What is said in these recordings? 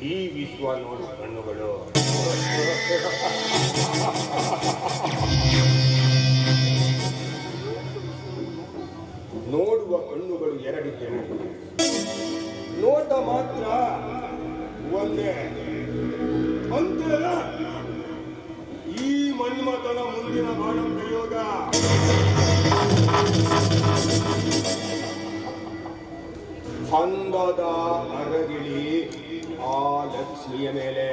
ಈ ವಿಶ್ವ ನೋಡುವ ಕಣ್ಣುಗಳು ನೋಡುವ ಕಣ್ಣುಗಳು ಎರಡಿದ್ದವು, ನೋಟ ಮಾತ್ರ ಒಂದೇ. ಅಂತೆ ಈ ಮನ್ಮಥನ ಮುಂದಿನ ಬಾಣ ಪ್ರಯೋಗ ಅಂದದ ಅರಗಿಳಿ ಆ ಲಕ್ಷ್ಮಿಯ ಮೇಲೆ.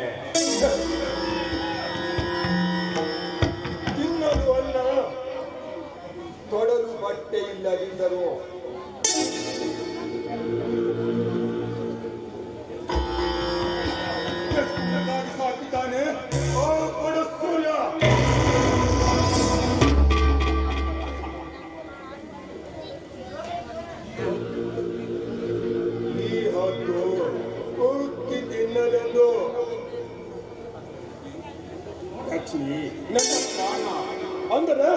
ತಿನ್ನಲು ಅನ್ನ ತೊಡಲು ಬಟ್ಟೆ ಇಲ್ಲದಿದ್ದರು ಸಾಕಿದ್ದಾನೆ ಆ ಪಡಸೂರ್ಯ. ಈ ಹೊತ್ತು ಉಕ್ಕಿ ತಿನ್ನಲೆಂದು ಲಕ್ಷ್ಮಿ ನನ್ನ ಪ್ರಾಣ ಅಂದರೆ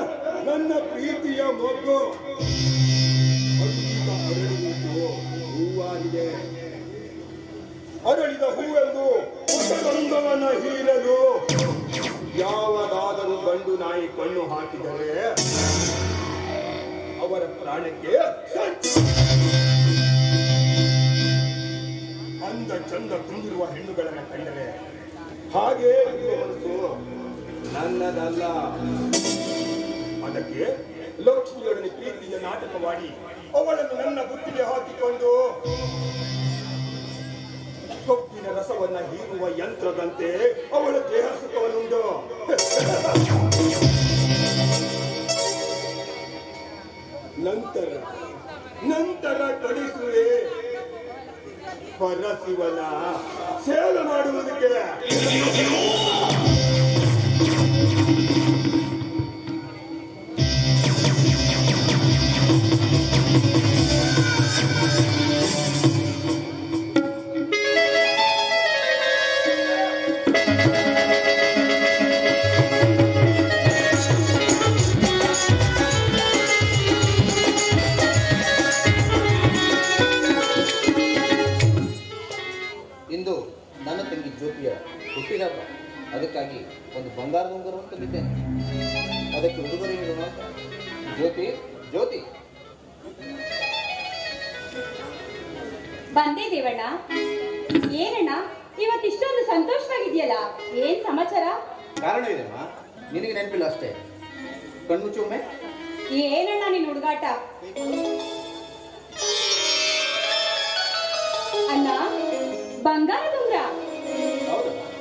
ನನ್ನ ಪ್ರೀತಿಯ ಮೊಗ್ಗು ಈಗ ಅರಳಿದ್ದು ಹೂವಾಗಿದೆ. ಅರಳಿದ ಹೂವೆಂದು ಹೊಸಗಂಧವನ್ನ ಹೀರಲು ಯಾವದಾದರೂ ಗಂಡು ನಾಯಿ ಕಣ್ಣು ಹಾಕಿದರೆ ಅವರ ಪ್ರಾಣಕ್ಕೆ ಅಂದ ಚಂದ ತುಂಬಿರುವ ಹೆಣ್ಣುಗಳನ್ನು ಕಂಡರೆ ಹಾಗೆ ಮನಸ್ಸು ನನ್ನದಲ್ಲ. ಅದಕ್ಕೆ ಲಕ್ಷ್ಮಿಯೊಡನೆ ಪ್ರೀತಿಯ ನಾಟಕವಾಡಿ ಅವಳನ್ನು ನನ್ನ ಬುದ್ಧಿಗೆ ಹಾಕಿಕೊಂಡು ಕಬ್ಬಿನ ರಸವನ್ನ ಹೀರುವ ಯಂತ್ರದಂತೆ ಅವಳ ದೇಹ ಸುಖವನ್ನುಂಡು. ನಂತರ ಕಳಿಸುವೆ ಪರಶಿವನ ಸೇವೆ ಮಾಡುವುದಕ್ಕೆ. ಇಂದು ನನ್ನ ತಂಗಿ ಜ್ಯೋತಿಯ ಹುಟ್ಟಿದಬ್ಬ. ಅದಕ್ಕಾಗಿ ಒಂದು ಬಂಗಾರದ ಉಂಗುರವನ್ನು ತಂದಿದ್ದೇನೆ. ಅದಕ್ಕೆ ಉಡುಗೊರೆ ನೀಡೋಣ ಅಂತ. ಜ್ಯೋತಿ ಜ್ಯೋತಿ ಬಂದೇ ದೇವಣ್ಣ. ಏನಣ್ಣ ಇವತ್ತಿಷ್ಟೊಂದು ಸಂತೋಷವಾಗಿದೆಯಲ್ಲ, ಏನ್ ಸಮಾಚಾರ? ಕಾರಣ ಇದೆಮ್ಮ, ನಿನಗೆ ನೆನಪಿಲ್ಲ ಅಷ್ಟೇ. ಕಣ್ಮುಚ್ಚು ಒಮ್ಮೆ. ಏನಣ್ಣ ನಿನ್ ಹುಡುಗಾಟ? ಅಣ್ಣ ಬಂಗಾರದ ಉಂಗ್ರ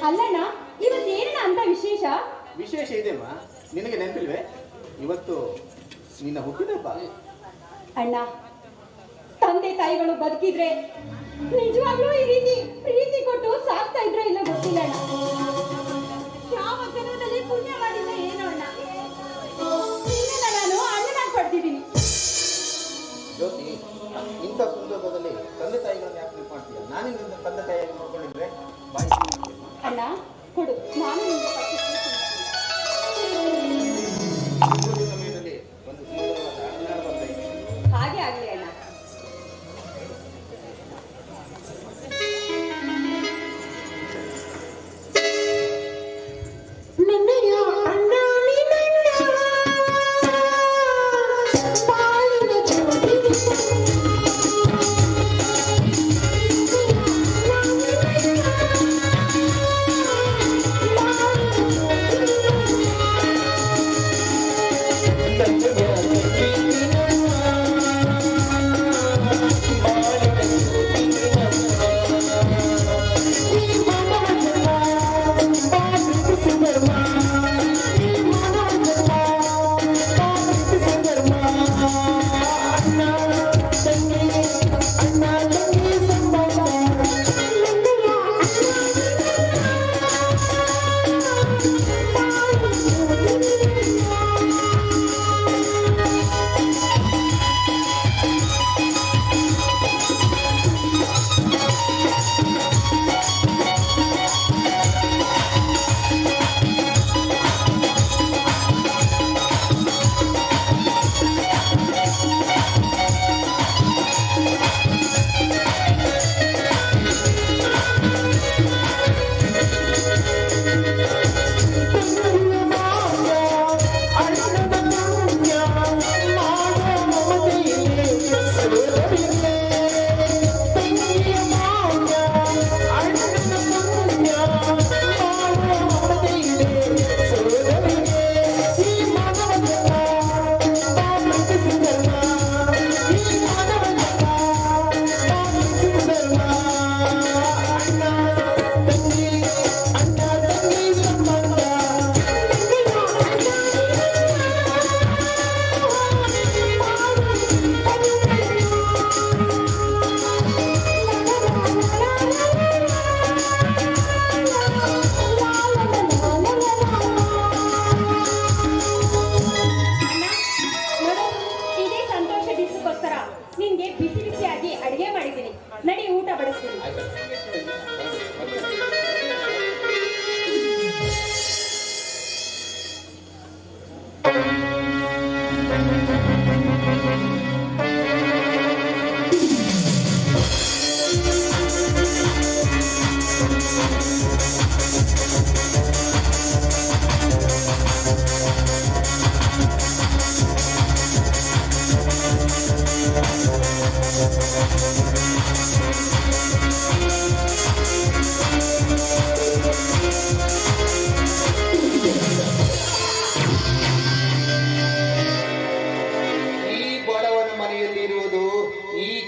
ಅಲ್ಲಣ್ಣ, ಇವತ್ತೇನಣ್ಣ ಅಂತ ವಿಶೇಷ? ವಿಶೇಷ ಇದೆಮ್ಮ, ನಿನಗೆ ನೆನಪಿಲ್ವೇ? ಇವತ್ತು ನಿನ್ನ ಹುಟ್ಟಿದಬ್ಬ. ಅಣ್ಣ, ತಂದೆ ತಾಯಿಗಳು ಬದುಕಿದ್ರೆ ನಿಜವಾಗ್ಲೂ ಈ ರೀತಿ ಪ್ರೀತಿ ಕೊಟ್ಟು ಸಾಕ್ತಾ ಇದ್ರ ಇಲ್ಲ ಗೊತ್ತಿಲ್ಲ ಅಣ್ಣ. ಯಾವ ಜನ್ಮದಲ್ಲಿ ಪುಣ್ಯ ಮಾಡಿಲ್ಲ ಏನೋ ಅಣ್ಣ, ನಾನು ಅಣ್ಣನಾಗಿ ಪಡ್ತಿದ್ದೀನಿ. ಜ್ಯೋತಿ, ಇಂಥ ಸಂದರ್ಭದಲ್ಲಿ ತಂದೆ ತಾಯಿಗಳನ್ನ ಯಾಕೆ ನೆನಪು ಮಾಡ್ತೀಯ? ನಾನಿಂದ ತಂದೆ ತಾಯಿಯಾಗಿ ನೋಡ್ಕೊಂಡಿದ್ರೆ ಬಾಯಿ ಅಣ್ಣ ಕೊಡು, ನಾನು ಸಮಯದಲ್ಲಿ ಒಂದು ಸುಂದರವಾದ ಅಣ್ಣನ ಬಂದೈತೆ. ಹಾಗೆ ಆಗಲಿ ಅಣ್ಣ. Thank you.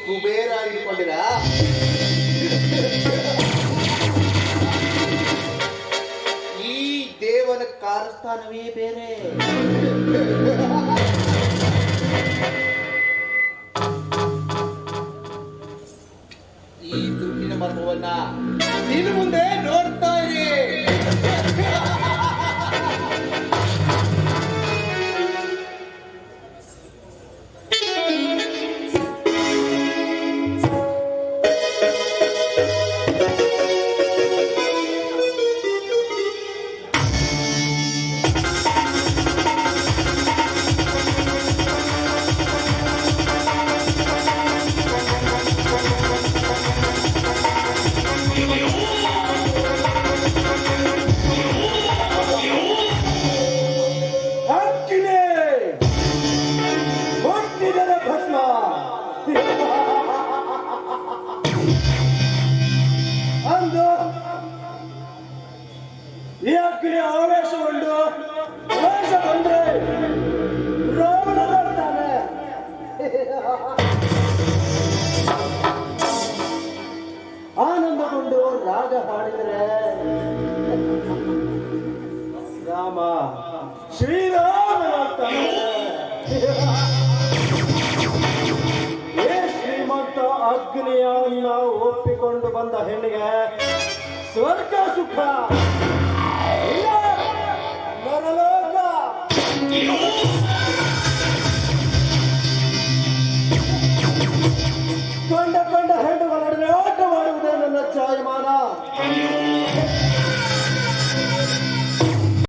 ಕುಬೇರ ಅಂದುಕೊಂಡಿರ ಈ ದೇವನ ಕಾರಸ್ಥಾನವೇ ಬೇರೆ. ಈ ದುಡ್ಡಿನ ಮರ್ಮವನ್ನ ಇನ್ನು ಮುಂದೆ ನೋಡ್ತಾ ಇರಿ. ಆವೇಶಗೊಂಡು ರೋಷ ಬಂದ್ರೆ ರಾವಣ ಬರ್ತಾನೆ. ಆನಂದಗೊಂಡು ರಾಗ ಹಾಡಿದರೆ ರಾಮ ಶ್ರೀರಾಮನಾಗ್ತಾನೆ. ಏ ಶ್ರೀಮಂತ ಅಗ್ನಿಯನ್ನ ಒಪ್ಪಿಕೊಂಡು ಬಂದ ಹೆಣ್ಣಿಗೆ ಸ್ವರ್ಗ ಸುಖ ಇಲ್ಲ ನರಲೋಕ. ಕಂಡ ಹೆಣ್ಣುಗಳ ನಡುವೆ ಆಟ ಮಾಡುವುದೇ ನನ್ನ ಜಾಯಮಾನ.